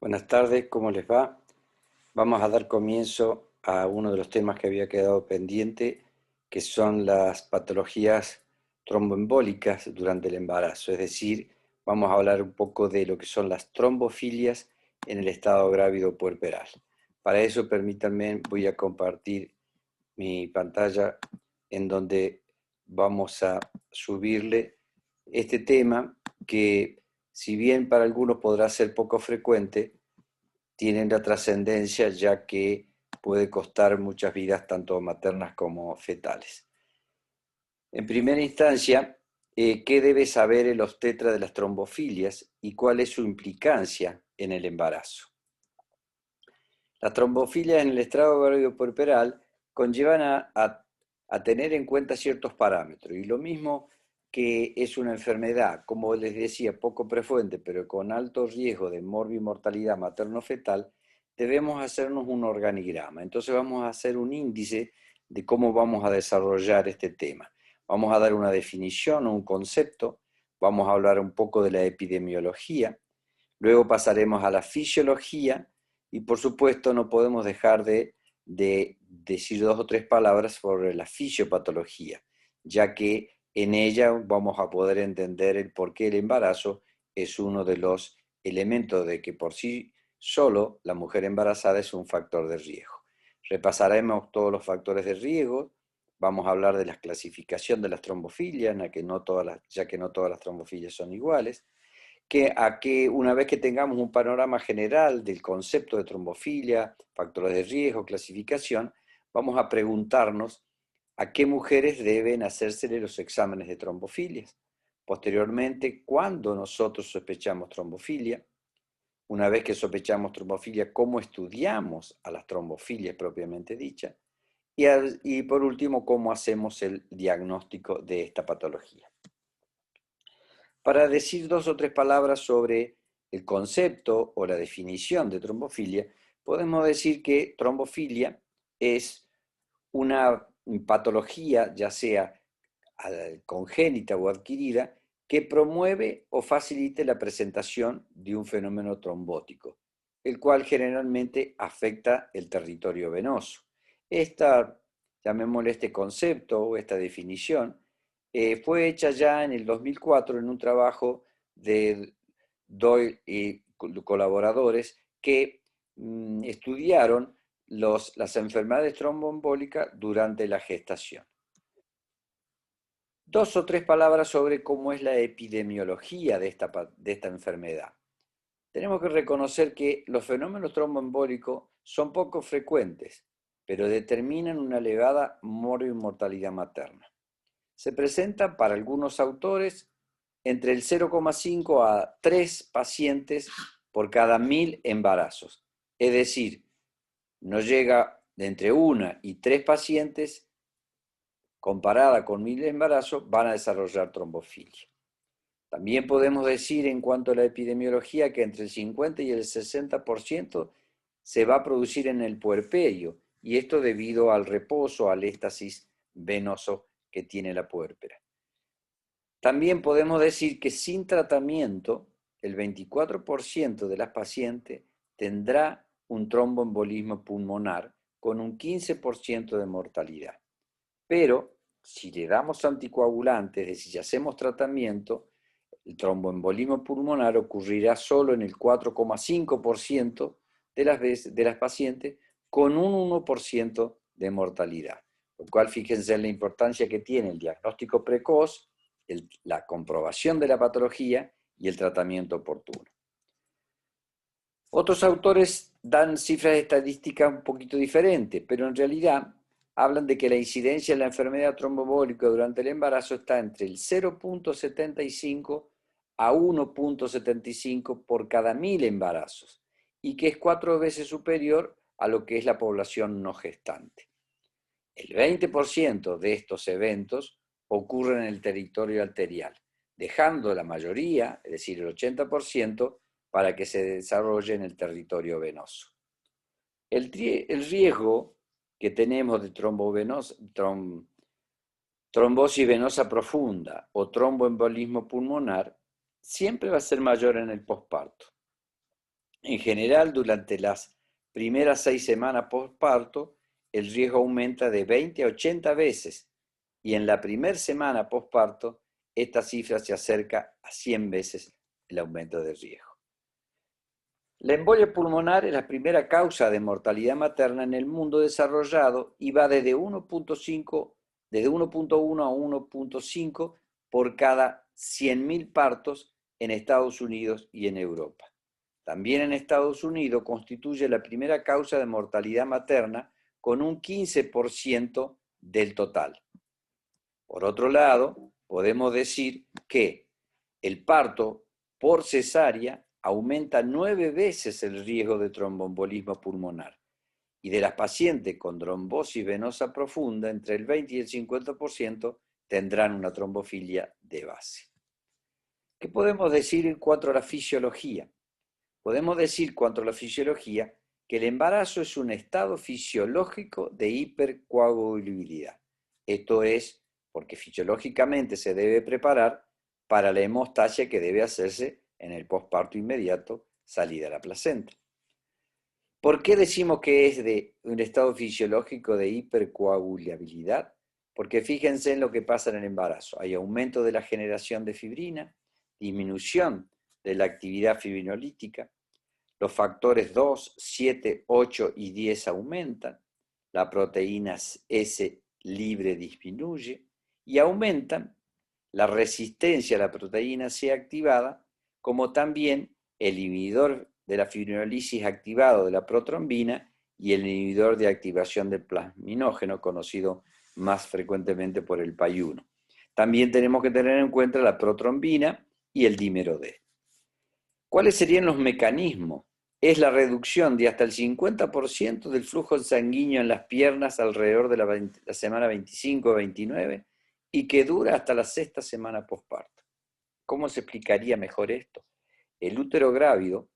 Buenas tardes, ¿cómo les va? Vamos a dar comienzo a uno de los temas que había quedado pendiente, que son las patologías tromboembólicas durante el embarazo. Es decir, vamos a hablar un poco de lo que son las trombofilias en el estado grávido puerperal. Para eso, permítanme, voy a compartir mi pantalla en donde vamos a subirle este tema que, si bien para algunos podrá ser poco frecuente, tienen la trascendencia ya que puede costar muchas vidas tanto maternas como fetales. En primera instancia, ¿qué debe saber el obstetra de las trombofilias y cuál es su implicancia en el embarazo? Las trombofilias en el estrado graviopuerperal conllevan a tener en cuenta ciertos parámetros, y lo mismo que es una enfermedad, como les decía, poco frecuente, pero con alto riesgo de morbimortalidad materno-fetal, debemos hacernos un organigrama. Entonces vamos a hacer un índice de cómo vamos a desarrollar este tema. Vamos a dar una definición o un concepto, vamos a hablar un poco de la epidemiología, luego pasaremos a la fisiología, y por supuesto no podemos dejar de decir dos o tres palabras sobre la fisiopatología, ya que en ella vamos a poder entender el por qué el embarazo es uno de los elementos de que por sí solo la mujer embarazada es un factor de riesgo. Repasaremos todos los factores de riesgo, vamos a hablar de la clasificación de las trombofilias, ya que no todas las trombofilias son iguales, que una vez que tengamos un panorama general del concepto de trombofilia, factores de riesgo, clasificación, vamos a preguntarnos a qué mujeres deben hacérsele los exámenes de trombofilias. Posteriormente, cuando nosotros sospechamos trombofilia, una vez que sospechamos trombofilia, cómo estudiamos a las trombofilias propiamente dichas, y por último, cómo hacemos el diagnóstico de esta patología. Para decir dos o tres palabras sobre el concepto o la definición de trombofilia, podemos decir que trombofilia es una patología, ya sea congénita o adquirida, que promueve o facilite la presentación de un fenómeno trombótico, el cual generalmente afecta el territorio venoso. Llamémosle este concepto o esta definición, fue hecha ya en el 2004 en un trabajo de Doyle y colaboradores que estudiaron las enfermedades tromboembólicas durante la gestación. Dos o tres palabras sobre cómo es la epidemiología de esta enfermedad. Tenemos que reconocer que los fenómenos tromboembólicos son poco frecuentes, pero determinan una elevada mortalidad materna. Se presenta para algunos autores entre el 0,5 a 3 pacientes por cada 1000 embarazos. Es decir, nos llega de entre 1 y 3 pacientes, comparada con 1000 embarazos, van a desarrollar trombofilia. También podemos decir en cuanto a la epidemiología que entre el 50 y el 60% se va a producir en el puerperio, y esto debido al reposo, al éxtasis venoso que tiene la puérpera. También podemos decir que sin tratamiento, el 24% de las pacientes tendrá un tromboembolismo pulmonar con un 15% de mortalidad. Pero si le damos anticoagulantes, es decir, si hacemos tratamiento, el tromboembolismo pulmonar ocurrirá solo en el 4,5% de las pacientes con un 1% de mortalidad. Lo cual, fíjense en la importancia que tiene el diagnóstico precoz, la comprobación de la patología y el tratamiento oportuno. Otros autores dan cifras estadísticas un poquito diferentes, pero en realidad hablan de que la incidencia de la enfermedad tromboembólica durante el embarazo está entre el 0,75 a 1,75 por cada 1000 embarazos, y que es 4 veces superior a lo que es la población no gestante. El 20% de estos eventos ocurren en el territorio arterial, dejando la mayoría, es decir, el 80%, para que se desarrolle en el territorio venoso. El riesgo que tenemos de trombosis venosa profunda o tromboembolismo pulmonar siempre va a ser mayor en el posparto. En general, durante las primeras 6 semanas postparto, el riesgo aumenta de 20 a 80 veces y en la primera semana postparto, esta cifra se acerca a 100 veces el aumento de riesgo. La embolia pulmonar es la primera causa de mortalidad materna en el mundo desarrollado y va desde 1.5, desde 1.1 a 1.5 por cada 100.000 partos en Estados Unidos y en Europa. También en Estados Unidos constituye la primera causa de mortalidad materna con un 15% del total. Por otro lado, podemos decir que el parto por cesárea aumenta 9 veces el riesgo de tromboembolismo pulmonar y de las pacientes con trombosis venosa profunda, entre el 20 y el 50% tendrán una trombofilia de base. ¿Qué podemos decir en cuanto a la fisiología? Podemos decir, cuanto a la fisiología, que el embarazo es un estado fisiológico de hipercoagulabilidad. Esto es porque fisiológicamente se debe preparar para la hemostasia que debe hacerse en el posparto inmediato, salida de la placenta. ¿Por qué decimos que es de un estado fisiológico de hipercoagulabilidad? Porque fíjense en lo que pasa en el embarazo. Hay aumento de la generación de fibrina, disminución de la actividad fibrinolítica, los factores 2, 7, 8 y 10 aumentan, la proteína S libre disminuye y aumentan la resistencia a la proteína C activada, como también el inhibidor de la fibrinolisis activado de la protrombina y el inhibidor de activación del plasminógeno, conocido más frecuentemente por el PAI-1. También tenemos que tener en cuenta la protrombina y el dímero D. ¿Cuáles serían los mecanismos? Es la reducción de hasta el 50% del flujo sanguíneo en las piernas alrededor de la semana 25 o 29 y que dura hasta la 6ª semana posparto. ¿Cómo se explicaría mejor esto? El útero grávido,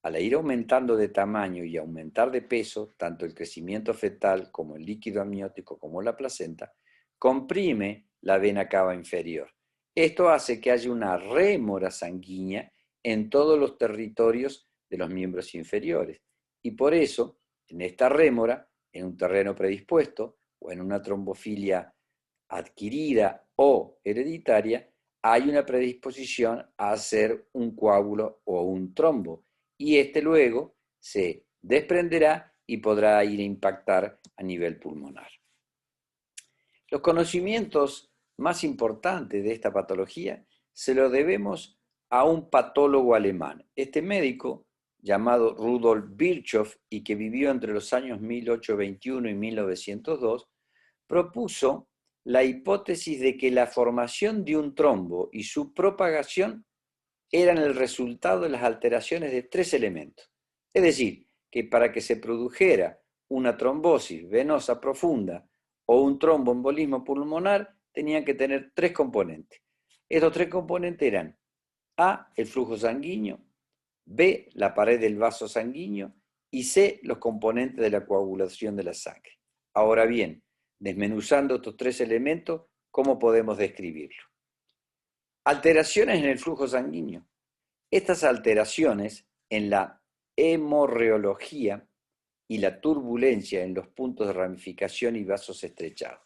al ir aumentando de tamaño y aumentar de peso, tanto el crecimiento fetal como el líquido amniótico como la placenta, comprime la vena cava inferior. Esto hace que haya una rémora sanguínea en todos los territorios de los miembros inferiores. Y por eso, en esta rémora, en un terreno predispuesto o en una trombofilia adquirida o hereditaria, hay una predisposición a hacer un coágulo o un trombo. Y este luego se desprenderá y podrá ir a impactar a nivel pulmonar. Los conocimientos más importantes de esta patología se lo debemos a un patólogo alemán. Este médico, llamado Rudolf Virchow y que vivió entre los años 1821 y 1902, propuso la hipótesis de que la formación de un trombo y su propagación eran el resultado de las alteraciones de 3 elementos. Es decir, que para que se produjera una trombosis venosa profunda o un tromboembolismo pulmonar, tenían que tener 3 componentes. Estos 3 componentes eran A, el flujo sanguíneo, B, la pared del vaso sanguíneo y C, los componentes de la coagulación de la sangre. Ahora bien, desmenuzando estos 3 elementos, ¿cómo podemos describirlo? Alteraciones en el flujo sanguíneo. Estas alteraciones en la hemorreología y la turbulencia en los puntos de ramificación y vasos estrechados.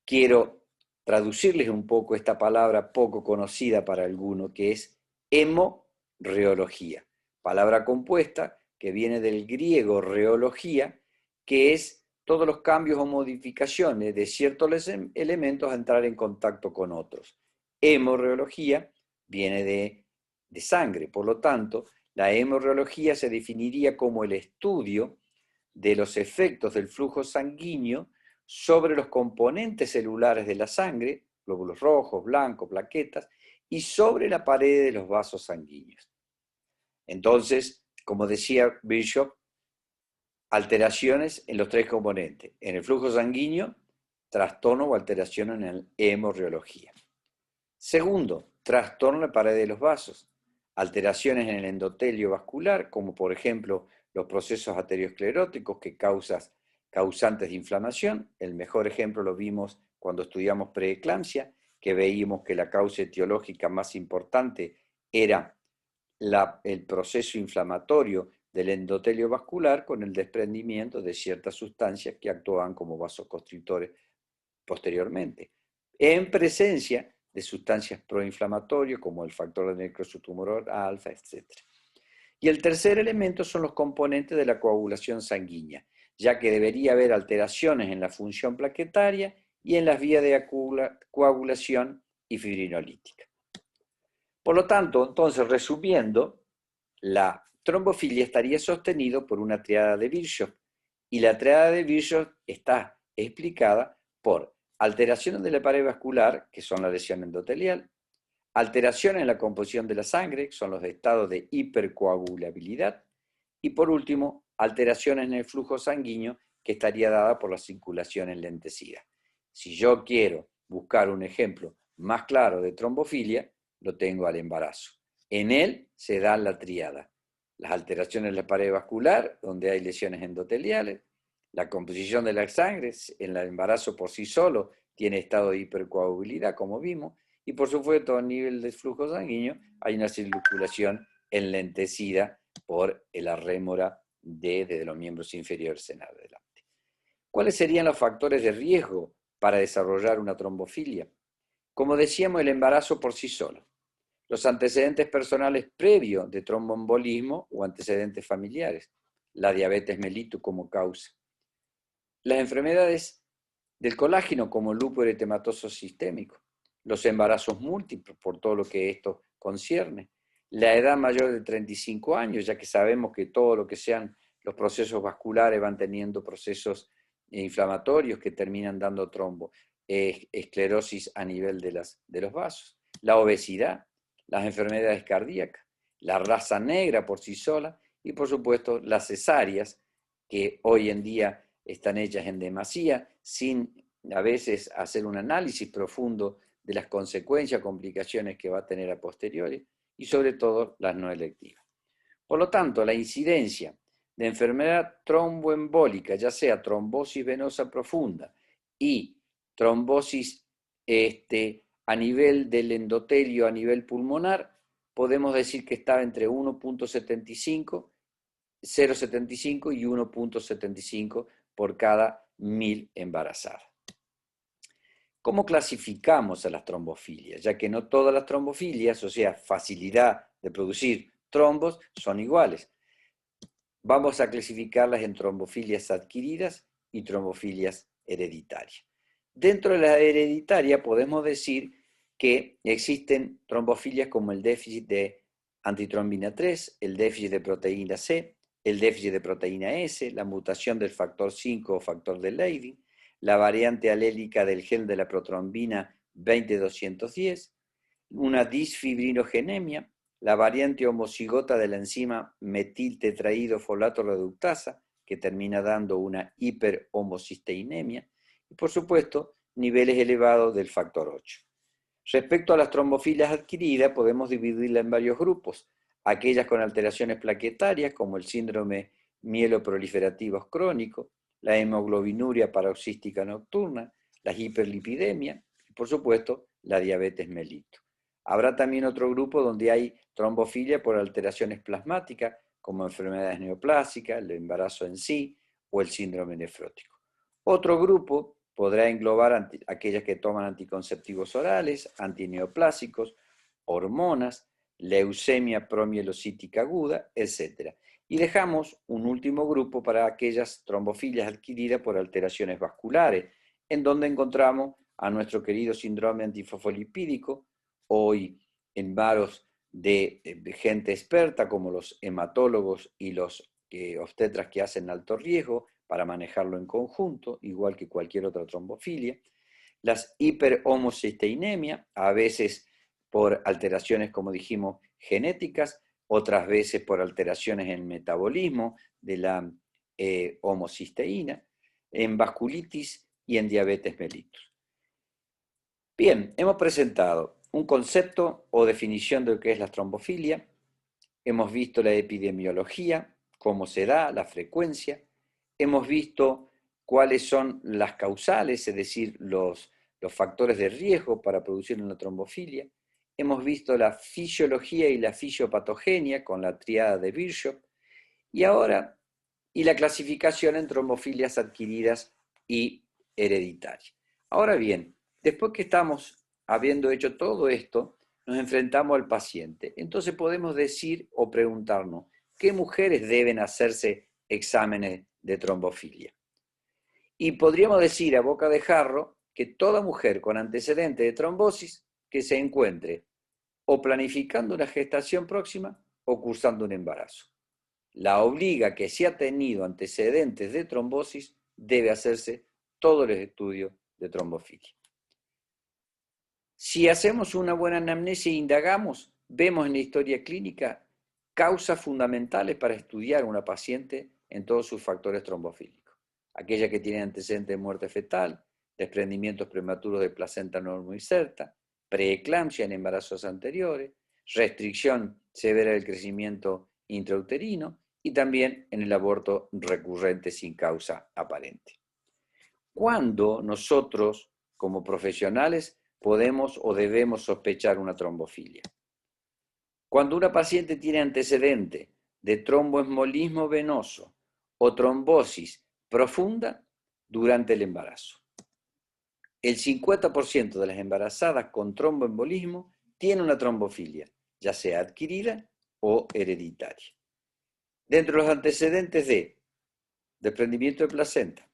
Quiero traducirles un poco esta palabra poco conocida para algunos, que es hemorreología, palabra compuesta que viene del griego reología, que es todos los cambios o modificaciones de ciertos elementos a entrar en contacto con otros. Hemorreología viene de sangre, por lo tanto, la hemorreología se definiría como el estudio de los efectos del flujo sanguíneo sobre los componentes celulares de la sangre, glóbulos rojos, blancos, plaquetas, y sobre la pared de los vasos sanguíneos. Entonces, como decía Bishop, alteraciones en los 3 componentes, en el flujo sanguíneo, trastorno o alteración en la hemorreología. Segundo, trastorno en la pared de los vasos, alteraciones en el endotelio vascular, como por ejemplo los procesos arterioscleróticos que causantes de inflamación. El mejor ejemplo lo vimos cuando estudiamos preeclampsia, que veíamos que la causa etiológica más importante era el proceso inflamatorio del endotelio vascular con el desprendimiento de ciertas sustancias que actúan como vasoconstrictores posteriormente, en presencia de sustancias proinflamatorias como el factor de necrosis tumoral alfa, etc. Y el tercer elemento son los componentes de la coagulación sanguínea, ya que debería haber alteraciones en la función plaquetaria y en las vías de coagulación y fibrinolítica. Por lo tanto, entonces, resumiendo, la trombofilia estaría sostenido por una triada de Virchow, y la triada de Virchow está explicada por alteraciones de la pared vascular, que son la lesión endotelial, alteraciones en la composición de la sangre, que son los estados de hipercoagulabilidad, y por último, alteraciones en el flujo sanguíneo, que estaría dada por la circulación enlentecida. Si yo quiero buscar un ejemplo más claro de trombofilia, lo tengo al embarazo. En él se da la tríada: las alteraciones en la pared vascular, donde hay lesiones endoteliales, la composición de la sangre, en el embarazo por sí solo tiene estado de hipercoagulabilidad, como vimos, y por supuesto a nivel de flujo sanguíneo hay una circulación enlentecida por la rémora desde los miembros inferiores en adelante. ¿Cuáles serían los factores de riesgo para desarrollar una trombofilia? Como decíamos, el embarazo por sí solo, los antecedentes personales previos de tromboembolismo o antecedentes familiares, la diabetes mellitus como causa, las enfermedades del colágeno como el lupus eritematoso sistémico, los embarazos múltiples por todo lo que esto concierne, la edad mayor de 35 años, ya que sabemos que todo lo que sean los procesos vasculares van teniendo procesos inflamatorios que terminan dando trombo, esclerosis a nivel de los vasos, la obesidad, las enfermedades cardíacas, la raza negra por sí sola y por supuesto las cesáreas, que hoy en día están hechas en demasía, sin a veces hacer un análisis profundo de las consecuencias, complicaciones que va a tener a posteriori, y sobre todo las no electivas. Por lo tanto, la incidencia de enfermedad tromboembólica, ya sea trombosis venosa profunda y trombosis a nivel del endotelio, a nivel pulmonar, podemos decir que está entre 1.75, 0.75 y 1.75 por cada 1000 embarazadas. ¿Cómo clasificamos a las trombofilias? Ya que no todas las trombofilias, o sea, facilidad de producir trombos, son iguales. Vamos a clasificarlas en trombofilias adquiridas y trombofilias hereditarias. Dentro de la hereditaria podemos decir que existen trombofilias como el déficit de antitrombina 3, el déficit de proteína C, el déficit de proteína S, la mutación del factor 5 o factor de Leydig, la variante alélica del gen de la protrombina 20210, una disfibrinogenemia, la variante homocigota de la enzima metiltetraidofolato reductasa, que termina dando una hiperhomocisteinemia, y por supuesto, niveles elevados del factor 8. Respecto a las trombofilias adquiridas, podemos dividirlas en varios grupos: aquellas con alteraciones plaquetarias, como el síndrome mieloproliferativo crónico, la hemoglobinuria paroxística nocturna, la hiperlipidemia y, por supuesto, la diabetes mellitus. Habrá también otro grupo donde hay trombofilia por alteraciones plasmáticas, como enfermedades neoplásicas, el embarazo en sí o el síndrome nefrótico. Otro grupo podrá englobar aquellas que toman anticonceptivos orales, antineoplásicos, hormonas, leucemia promielocítica aguda, etc. Y dejamos un último grupo para aquellas trombofilias adquiridas por alteraciones vasculares, en donde encontramos a nuestro querido síndrome antifosfolipídico, hoy en manos de gente experta como los hematólogos y los obstetras que hacen alto riesgo para manejarlo en conjunto, igual que cualquier otra trombofilia, las hiperhomocisteinemia, a veces por alteraciones, como dijimos, genéticas, otras veces por alteraciones en el metabolismo de la homocisteína, en vasculitis y en diabetes mellitus. Bien, hemos presentado un concepto o definición de lo que es la trombofilia, hemos visto la epidemiología, cómo se da, la frecuencia, hemos visto cuáles son las causales, es decir, los factores de riesgo para producir una trombofilia, hemos visto la fisiología y la fisiopatogenia con la triada de Virchow, y la clasificación en trombofilias adquiridas y hereditarias. Ahora bien, después que estamos habiendo hecho todo esto, nos enfrentamos al paciente. Entonces podemos decir o preguntarnos, ¿qué mujeres deben hacerse exámenes de trombofilia? Y podríamos decir a boca de jarro que toda mujer con antecedente de trombosis que se encuentre o planificando una gestación próxima o cursando un embarazo. La obliga que si ha tenido antecedentes de trombosis debe hacerse todos los estudios de trombofilia. Si hacemos una buena anamnesis e indagamos, vemos en la historia clínica causas fundamentales para estudiar a una paciente en todos sus factores trombofílicos. Aquella que tiene antecedentes de muerte fetal, desprendimientos prematuros de placenta normoinserta, preeclampsia en embarazos anteriores, restricción severa del crecimiento intrauterino y también en el aborto recurrente sin causa aparente. ¿Cuándo nosotros, como profesionales, podemos o debemos sospechar una trombofilia? Cuando una paciente tiene antecedente de tromboembolismo venoso o trombosis profunda durante el embarazo. El 50% de las embarazadas con tromboembolismo tiene una trombofilia, ya sea adquirida o hereditaria. Dentro de los antecedentes de desprendimiento de placenta,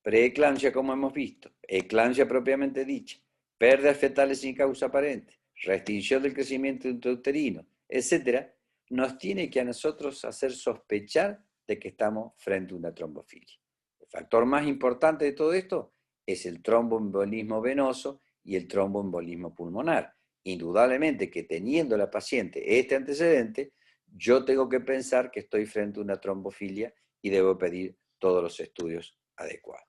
preeclampsia como hemos visto, eclampsia propiamente dicha, pérdidas fetales sin causa aparente, restricción del crecimiento intrauterino, etc., nos tiene que a nosotros hacer sospechar de que estamos frente a una trombofilia. El factor más importante de todo esto es el tromboembolismo venoso y el tromboembolismo pulmonar. Indudablemente que teniendo la paciente este antecedente, yo tengo que pensar que estoy frente a una trombofilia y debo pedir todos los estudios adecuados.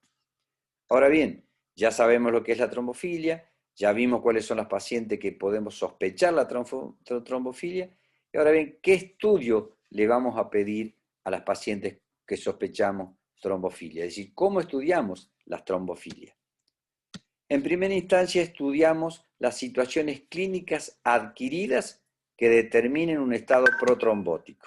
Ahora bien, ya sabemos lo que es la trombofilia, ya vimos cuáles son las pacientes que podemos sospechar la trombofilia, y ahora bien, ¿qué estudio le vamos a pedir a las pacientes que sospechamos trombofilia? Es decir, ¿cómo estudiamos las trombofilias? En primera instancia estudiamos las situaciones clínicas adquiridas que determinen un estado protrombótico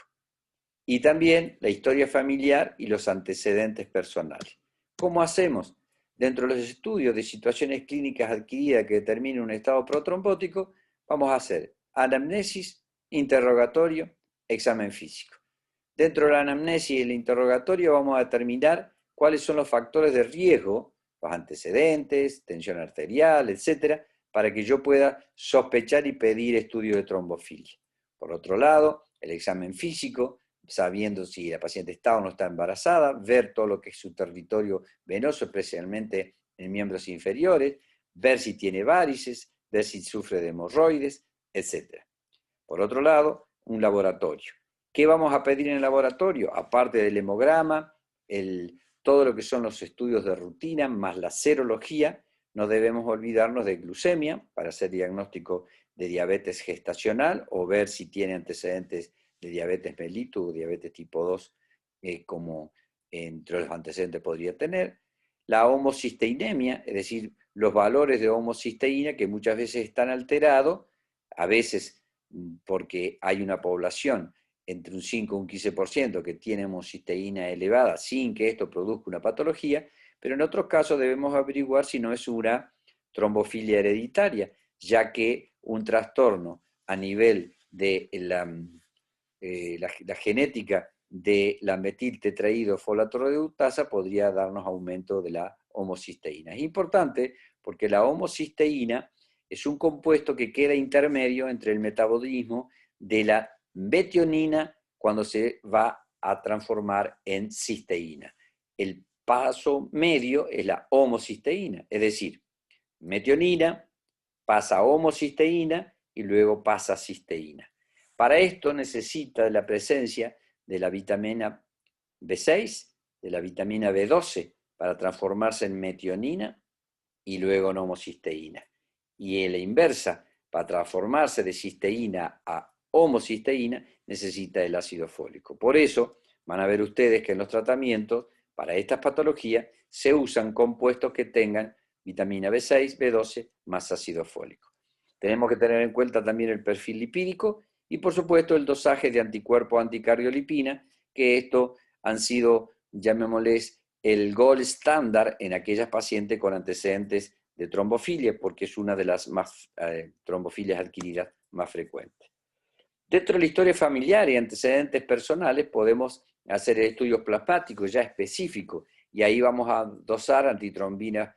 y también la historia familiar y los antecedentes personales. ¿Cómo hacemos? Dentro de los estudios de situaciones clínicas adquiridas que determinen un estado protrombótico, vamos a hacer anamnesis, interrogatorio, examen físico. Dentro de la anamnesis y el interrogatorio vamos a determinar cuáles son los factores de riesgo, los antecedentes, tensión arterial, etcétera, para que yo pueda sospechar y pedir estudio de trombofilia. Por otro lado, el examen físico, sabiendo si la paciente está o no está embarazada, ver todo lo que es su territorio venoso, especialmente en miembros inferiores, ver si tiene varices, ver si sufre de hemorroides, etc. Por otro lado, un laboratorio. ¿Qué vamos a pedir en el laboratorio? Aparte del hemograma, todo lo que son los estudios de rutina, más la serología, no debemos olvidarnos de glucemia para hacer diagnóstico de diabetes gestacional o ver si tiene antecedentes de diabetes mellitus o diabetes tipo 2, como entre los antecedentes podría tener. La homocisteinemia, es decir, los valores de homocisteína que muchas veces están alterados, a veces porque hay una población entre un 5 y un 15% que tiene homocisteína elevada sin que esto produzca una patología, pero en otros casos debemos averiguar si no es una trombofilia hereditaria, ya que un trastorno a nivel de la genética de la metiltetraidofolato reductasa podría darnos aumento de la homocisteína. Es importante porque la homocisteína es un compuesto que queda intermedio entre el metabolismo de la metionina cuando se va a transformar en cisteína. El paso medio es la homocisteína, es decir, metionina pasa a homocisteína y luego pasa a cisteína. Para esto necesita la presencia de la vitamina B6, de la vitamina B12, para transformarse en metionina y luego en homocisteína. Y en la inversa, para transformarse de cisteína a homocisteína, necesita el ácido fólico. Por eso van a ver ustedes que en los tratamientos para estas patologías se usan compuestos que tengan vitamina B6, B12 más ácido fólico. Tenemos que tener en cuenta también el perfil lipídico y, por supuesto, el dosaje de anticuerpo anticardiolipina, que esto han sido, llamémosles, el gold estándar en aquellas pacientes con antecedentes de trombofilia, porque es una de las trombofilias adquiridas más frecuentes. Dentro de la historia familiar y antecedentes personales podemos hacer estudios plasmáticos ya específicos y ahí vamos a dosar antitrombina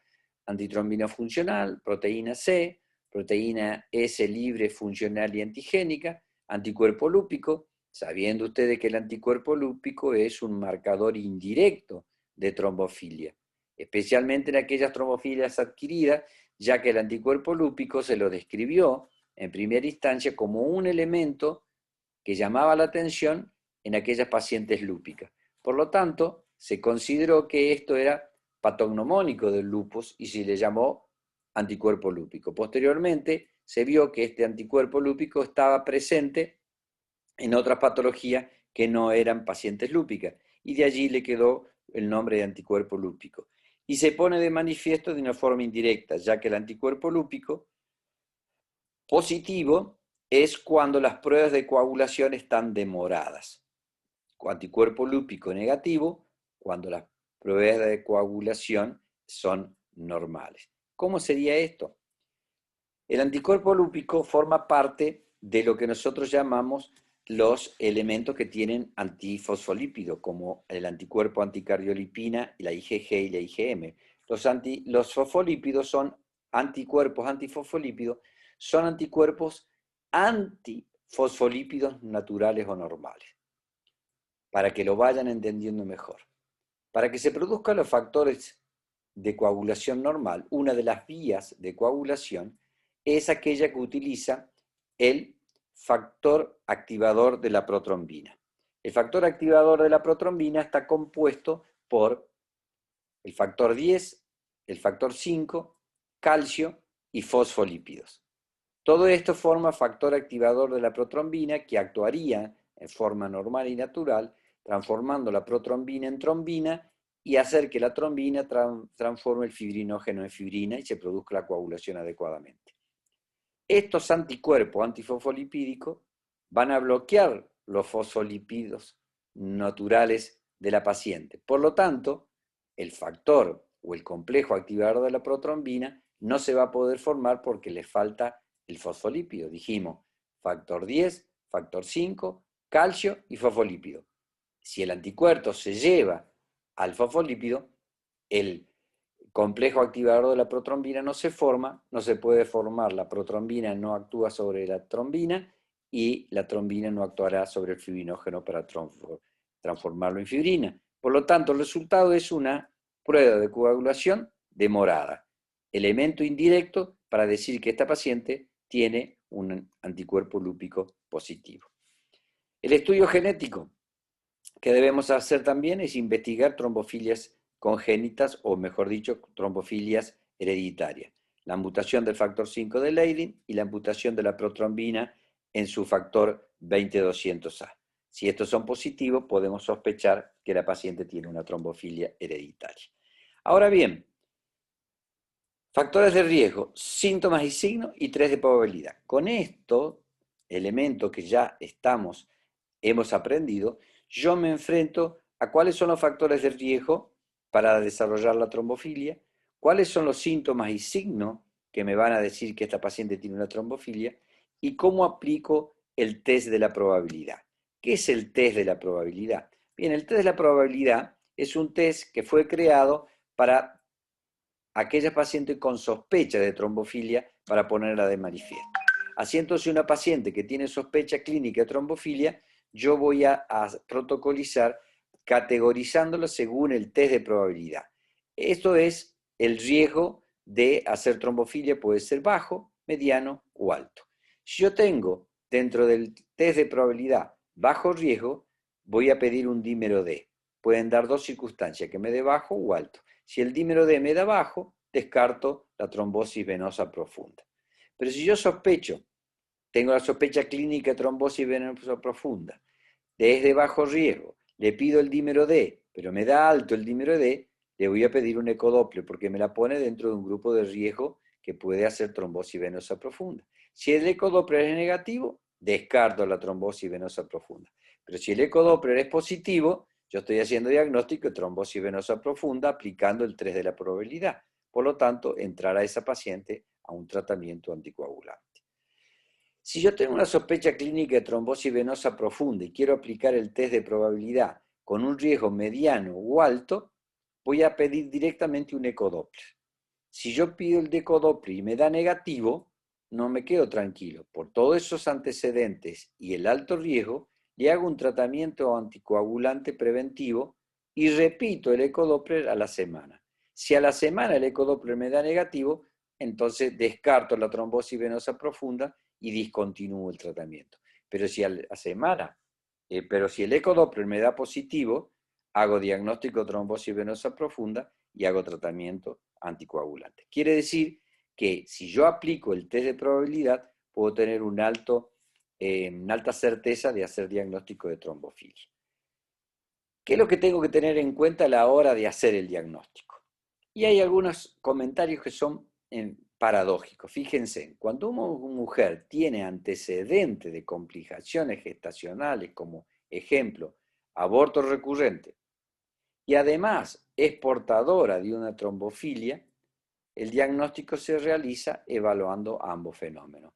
funcional, proteína C, proteína S libre funcional y antigénica, anticuerpo lúpico, sabiendo ustedes que el anticuerpo lúpico es un marcador indirecto de trombofilia, especialmente en aquellas trombofilias adquiridas, ya que el anticuerpo lúpico se lo describió en primera instancia como un elemento que llamaba la atención en aquellas pacientes lúpicas. Por lo tanto, se consideró que esto era patognomónico del lupus y se le llamó anticuerpo lúpico. Posteriormente, se vio que este anticuerpo lúpico estaba presente en otras patologías que no eran pacientes lúpicas, y de allí le quedó el nombre de anticuerpo lúpico. Y se pone de manifiesto de una forma indirecta, ya que el anticuerpo lúpico positivo es cuando las pruebas de coagulación están demoradas. Anticuerpo lúpico negativo, cuando las pruebas de coagulación son normales. ¿Cómo sería esto? El anticuerpo lúpico forma parte de lo que nosotros llamamos los elementos que tienen antifosfolípidos, como el anticuerpo anticardiolipina, la IgG y la IgM. Los fosfolípidos son anticuerpos antifosfolípidos, son anticuerpos antifosfolípidos naturales o normales, para que lo vayan entendiendo mejor. Para que se produzcan los factores de coagulación normal, una de las vías de coagulación es aquella que utiliza el factor activador de la protrombina. El factor activador de la protrombina está compuesto por el factor 10, el factor 5, calcio y fosfolípidos. Todo esto forma factor activador de la protrombina que actuaría en forma normal y natural, transformando la protrombina en trombina y hacer que la trombina transforme el fibrinógeno en fibrina y se produzca la coagulación adecuadamente. Estos anticuerpos antifosfolipídicos van a bloquear los fosfolípidos naturales de la paciente. Por lo tanto, el factor o el complejo activador de la protrombina no se va a poder formar porque le falta el fosfolípido. Dijimos factor 10, factor 5, calcio y fosfolípido. Si el anticuerpo se lleva al fosfolípido, el complejo activador de la protrombina no se forma, no se puede formar, la protrombina no actúa sobre la trombina y la trombina no actuará sobre el fibrinógeno para transformarlo en fibrina. Por lo tanto, el resultado es una prueba de coagulación demorada, elemento indirecto para decir que esta paciente tiene un anticuerpo lúpico positivo. El estudio genético que debemos hacer también es investigar trombofilias congénitas, o mejor dicho, trombofilias hereditarias. La mutación del factor 5 de Leiden y la mutación de la protrombina en su factor 20-200A. Si estos son positivos, podemos sospechar que la paciente tiene una trombofilia hereditaria. Ahora bien, factores de riesgo, síntomas y signos y 3 de probabilidad. Con estos elementos que ya hemos aprendido, yo me enfrento a cuáles son los factores de riesgo para desarrollar la trombofilia, cuáles son los síntomas y signos que me van a decir que esta paciente tiene una trombofilia y cómo aplico el test de la probabilidad. ¿Qué es el test de la probabilidad? Bien, el test de la probabilidad es un test que fue creado para aquella paciente con sospecha de trombofilia para ponerla de manifiesto. Así entonces una paciente que tiene sospecha clínica de trombofilia, yo voy a protocolizar categorizándola según el test de probabilidad. Esto es el riesgo de hacer trombofilia, puede ser bajo, mediano o alto. Si yo tengo dentro del test de probabilidad bajo riesgo, voy a pedir un dímero D. Pueden dar dos circunstancias, que me dé bajo o alto. Si el dímero D me da bajo, descarto la trombosis venosa profunda. Pero si yo sospecho, tengo la sospecha clínica de trombosis venosa profunda, es de bajo riesgo, le pido el dímero D, pero me da alto el dímero D, le voy a pedir un ecodoppler porque me la pone dentro de un grupo de riesgo que puede hacer trombosis venosa profunda. Si el ecodoppler es negativo, descarto la trombosis venosa profunda. Pero si el ecodoppler es positivo, yo estoy haciendo diagnóstico de trombosis venosa profunda aplicando el 3 de la probabilidad. Por lo tanto, entrará esa paciente a un tratamiento anticoagulante. Si yo tengo una sospecha clínica de trombosis venosa profunda y quiero aplicar el test de probabilidad con un riesgo mediano o alto, voy a pedir directamente un ecodoppler. Si yo pido el ecodoppler y me da negativo, no me quedo tranquilo. Por todos esos antecedentes y el alto riesgo, le hago un tratamiento anticoagulante preventivo y repito el ecodoppler a la semana. Si a la semana el ecodoppler me da negativo, entonces descarto la trombosis venosa profunda y discontinúo el tratamiento. Pero si a la semana, si el ecodoppler me da positivo, hago diagnóstico de trombosis venosa profunda y hago tratamiento anticoagulante. Quiere decir que si yo aplico el test de probabilidad, puedo tener una alta certeza de hacer diagnóstico de trombofilia. ¿Qué es lo que tengo que tener en cuenta a la hora de hacer el diagnóstico? Y hay algunos comentarios que son paradójicos. Fíjense, cuando una mujer tiene antecedentes de complicaciones gestacionales, como ejemplo, aborto recurrente, y además es portadora de una trombofilia, el diagnóstico se realiza evaluando ambos fenómenos.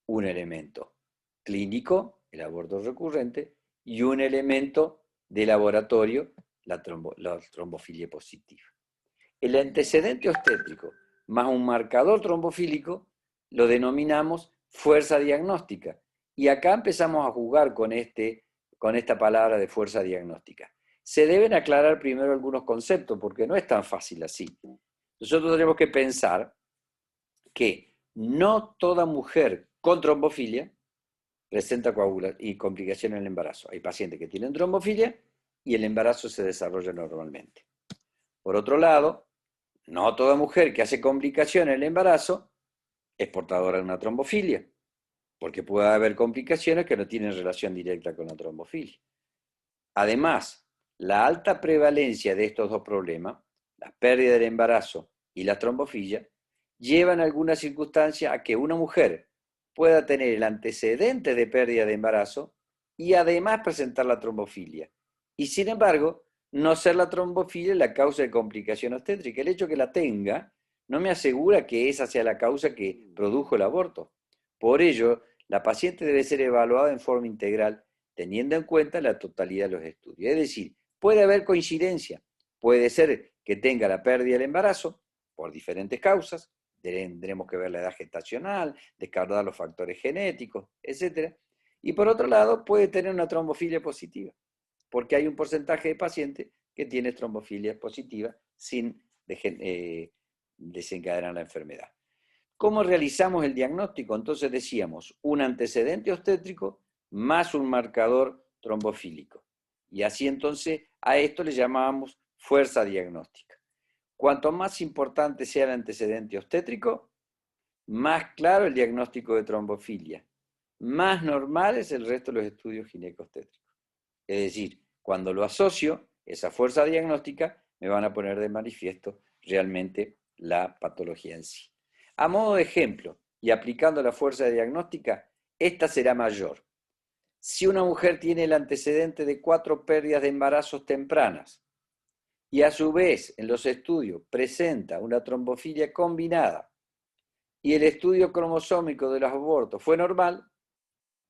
Un elemento clínico, el aborto recurrente, y un elemento de laboratorio, la trombofilia positiva. El antecedente obstétrico más un marcador trombofílico lo denominamos fuerza diagnóstica. Y acá empezamos a jugar con esta palabra de fuerza diagnóstica. Se deben aclarar primero algunos conceptos porque no es tan fácil así. Nosotros tenemos que pensar que no toda mujer con trombofilia presenta coágulos y complicaciones en el embarazo. Hay pacientes que tienen trombofilia y el embarazo se desarrolla normalmente. Por otro lado, no toda mujer que hace complicaciones en el embarazo es portadora de una trombofilia, porque puede haber complicaciones que no tienen relación directa con la trombofilia. Además, la alta prevalencia de estos dos problemas, la pérdida del embarazo y la trombofilia, llevan en algunas circunstancias a que una mujer pueda tener el antecedente de pérdida de embarazo y además presentar la trombofilia. Y sin embargo, no ser la trombofilia la causa de complicación obstétrica. El hecho que la tenga no me asegura que esa sea la causa que produjo el aborto. Por ello, la paciente debe ser evaluada en forma integral, teniendo en cuenta la totalidad de los estudios. Es decir, puede haber coincidencia. Puede ser que tenga la pérdida del embarazo por diferentes causas. Tendremos que ver la edad gestacional, descartar los factores genéticos, etc. Y por otro lado, puede tener una trombofilia positiva, porque hay un porcentaje de pacientes que tiene trombofilia positiva sin desencadenar la enfermedad. ¿Cómo realizamos el diagnóstico? Entonces decíamos, un antecedente obstétrico más un marcador trombofílico. Y así entonces a esto le llamábamos fuerza diagnóstica. Cuanto más importante sea el antecedente obstétrico, más claro el diagnóstico de trombofilia. Más normal es el resto de los estudios ginecobstétricos. Es decir, cuando lo asocio, esa fuerza diagnóstica, me van a poner de manifiesto realmente la patología en sí. A modo de ejemplo, y aplicando la fuerza diagnóstica, esta será mayor. Si una mujer tiene el antecedente de 4 pérdidas de embarazos tempranas y a su vez en los estudios presenta una trombofilia combinada y el estudio cromosómico de los abortos fue normal,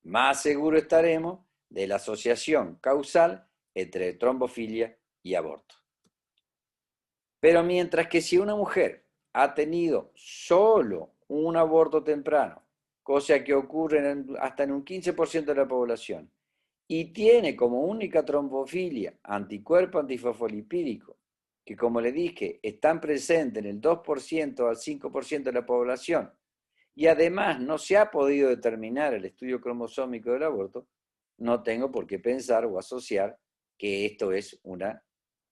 más seguro estaremos de la asociación causal entre trombofilia y aborto. Pero mientras que si una mujer ha tenido solo un aborto temprano, cosa que ocurre hasta en un 15% de la población, y tiene como única trombofilia anticuerpo antifosfolipídico, que como le dije, están presentes en el 2% al 5% de la población, y además no se ha podido determinar el estudio cromosómico del aborto, no tengo por qué pensar o asociar que esto es una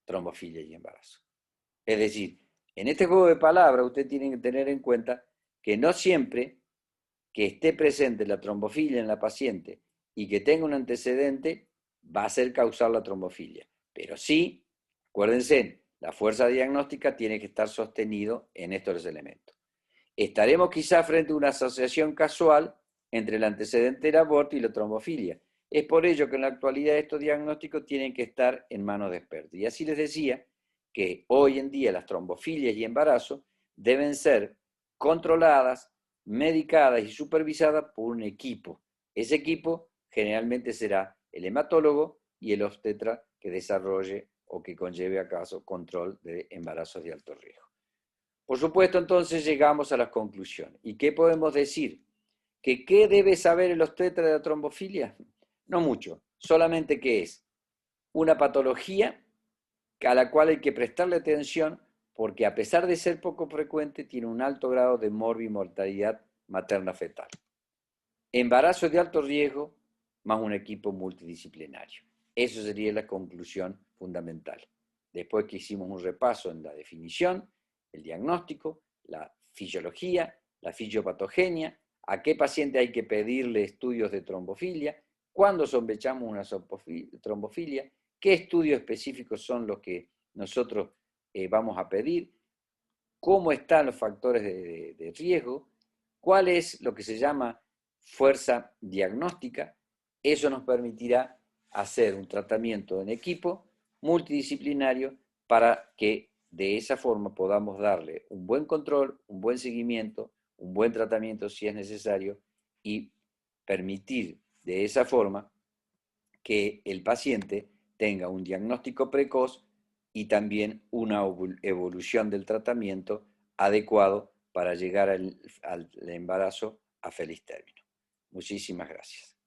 trombofilia y embarazo. Es decir, en este juego de palabras usted tiene que tener en cuenta que no siempre que esté presente la trombofilia en la paciente y que tenga un antecedente va a ser causar la trombofilia. Pero sí, acuérdense, la fuerza diagnóstica tiene que estar sostenido en estos elementos. estaremos quizás frente a una asociación casual entre el antecedente del aborto y la trombofilia. Es por ello que en la actualidad estos diagnósticos tienen que estar en manos de expertos. Y así les decía que hoy en día las trombofilias y embarazos deben ser controladas, medicadas y supervisadas por un equipo. Ese equipo generalmente será el hematólogo y el obstetra que desarrolle o que conlleve a caso control de embarazos de alto riesgo. Por supuesto, entonces llegamos a las conclusiones. ¿Y qué podemos decir? ¿Que qué debe saber el obstetra de la trombofilia? No mucho, solamente que es una patología a la cual hay que prestarle atención porque a pesar de ser poco frecuente, tiene un alto grado de morbimortalidad materna fetal. Embarazo de alto riesgo más un equipo multidisciplinario. Eso sería la conclusión fundamental. Después que hicimos un repaso en la definición, el diagnóstico, la fisiología, la fisiopatogenia, a qué paciente hay que pedirle estudios de trombofilia, cuándo sospechamos una trombofilia, qué estudios específicos son los que nosotros vamos a pedir, cómo están los factores de riesgo, cuál es lo que se llama fuerza diagnóstica. Eso nos permitirá hacer un tratamiento en equipo multidisciplinario para que de esa forma podamos darle un buen control, un buen seguimiento, un buen tratamiento si es necesario y permitir de esa forma que el paciente tenga un diagnóstico precoz y también una evolución del tratamiento adecuado para llegar al embarazo a feliz término. Muchísimas gracias.